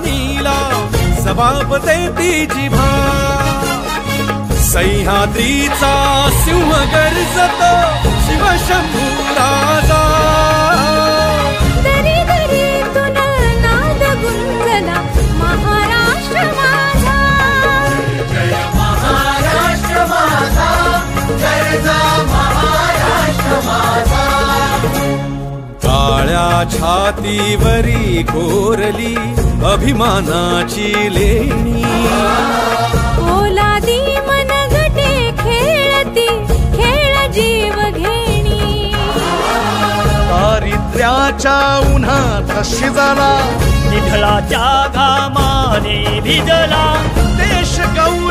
नीला सभापते ती जिभा सह्याद्रीचा सिंह गर्जतो शिवशंभू राजा दरी दरीतून नाद गुंजला महाराष्ट्र माझा जय महाराष्ट्र माझा गर्जा महाराष्ट्र माझा काळ्या छातीवरी कोरली अभिमानाची लेणी ओलादी मनगटे खेळती खेळ जीव घेणी दारिद्र्याच्या उन्हात शिजला निधळाच्या घामाने भिजला देश गौ